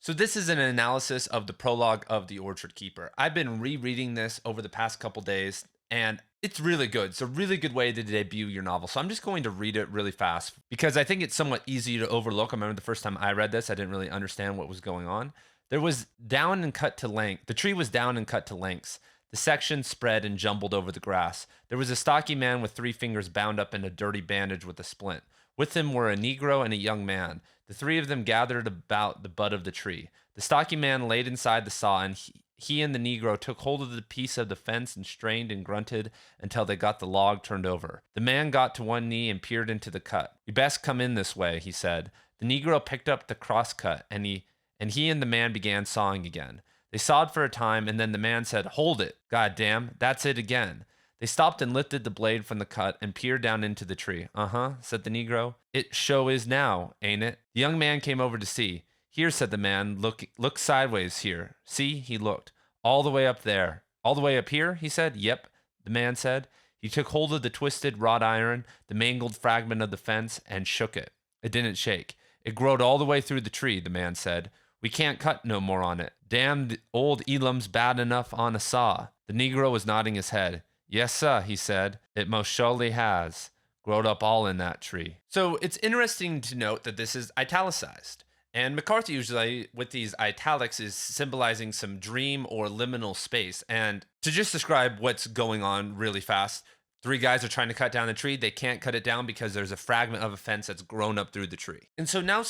So this is an analysis of the prologue of The Orchard Keeper. I've been rereading this over the past couple days, and it's really good. It's a really good way to debut your novel. So I'm just going to read it really fast because I think it's somewhat easy to overlook. I remember the first time I read this, I didn't really understand what was going on. There was down and cut to length. The tree was down and cut to lengths. The section spread and jumbled over the grass. There was a stocky man with 3 fingers bound up in a dirty bandage with a splint. With him were a Negro and a young man. The 3 of them gathered about the butt of the tree. The stocky man laid inside the saw, and he and the Negro took hold of the piece of the fence and strained and grunted until they got the log turned over. The man got to one knee and peered into the cut. "You best come in this way," he said. The Negro picked up the crosscut, and he and the man began sawing again. They sawed for a time, and then the man said, "Hold it. God damn, that's it again." They stopped and lifted the blade from the cut and peered down into the tree. "Uh-huh," said the Negro. "It show is now, ain't it?" The young man came over to see. "Here," said the man, look sideways here." "See," he looked. "All the way up there." "All the way up here," he said. "Yep," the man said. He took hold of the twisted wrought iron, the mangled fragment of the fence, and shook it. It didn't shake. "It growed all the way through the tree," the man said. "We can't cut no more on it. Damn, the old Elam's bad enough on a saw." The Negro was nodding his head. "Yes, sir," he said. "It most surely has. Growed up all in that tree." So it's interesting to note that this is italicized. And McCarthy usually, with these italics, is symbolizing some dream or liminal space. And to just describe what's going on really fast, 3 guys are trying to cut down the tree. They can't cut it down because there's a fragment of a fence that's grown up through the tree. And so now,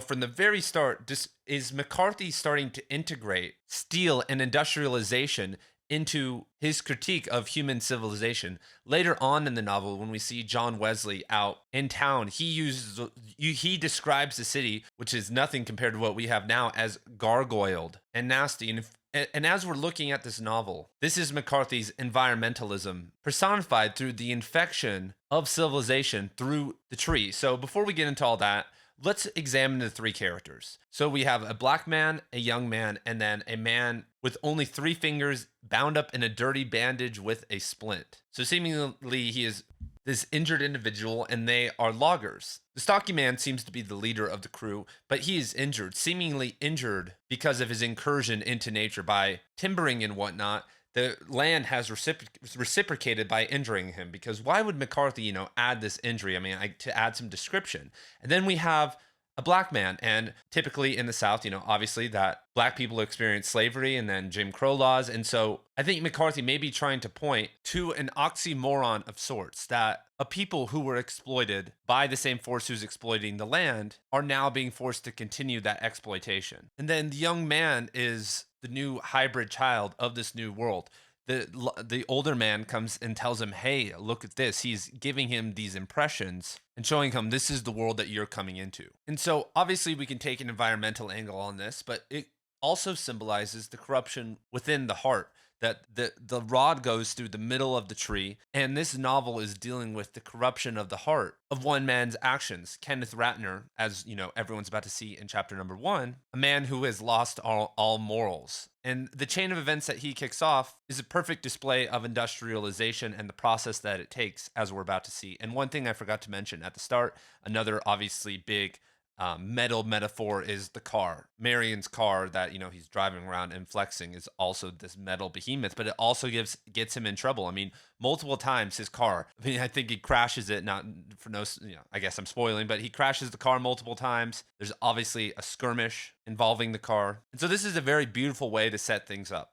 from the very start, this is McCarthy starting to integrate steel and industrialization into his critique of human civilization. Later on in the novel, when we see John Wesley out in town, he describes the city, which is nothing compared to what we have now, as gargoyled and nasty. And as we're looking at this novel, this is McCarthy's environmentalism personified through the infection of civilization through the tree. So before we get into all that, let's examine the 3 characters. So we have a black man, a young man, and then a man with only 3 fingers bound up in a dirty bandage with a splint. So seemingly he is this injured individual, and they are loggers. The stocky man seems to be the leader of the crew, but he is injured, seemingly injured because of his incursion into nature by timbering and whatnot. The land has reciprocated by injuring him, because why would McCarthy, add this injury? I mean, to add some description. And then we have a black man, and typically in the South, obviously that black people experience slavery and then Jim Crow laws. And so I think McCarthy may be trying to point to an oxymoron of sorts, that a people who were exploited by the same force who's exploiting the land are now being forced to continue that exploitation. And then the young man is the new hybrid child of this new world. The older man comes and tells him, "Hey, look at this." He's giving him these impressions and showing him this is the world that you're coming into. And so obviously we can take an environmental angle on this, but it also symbolizes the corruption within the heart, that the rod goes through the middle of the tree. And this novel is dealing with the corruption of the heart of one man's actions. Kenneth Ratner, as everyone's about to see in chapter number 1, a man who has lost all morals. And the chain of events that he kicks off is a perfect display of industrialization and the process that it takes, as we're about to see. And one thing I forgot to mention at the start, another obviously big metal metaphor is the car. Marion's car that he's driving around and flexing is also this metal behemoth, but it also gets him in trouble. I mean, multiple times his car. I mean, I think he crashes it, not for no. I guess I'm spoiling, but he crashes the car multiple times. There's obviously a skirmish involving the car, and so this is a very beautiful way to set things up.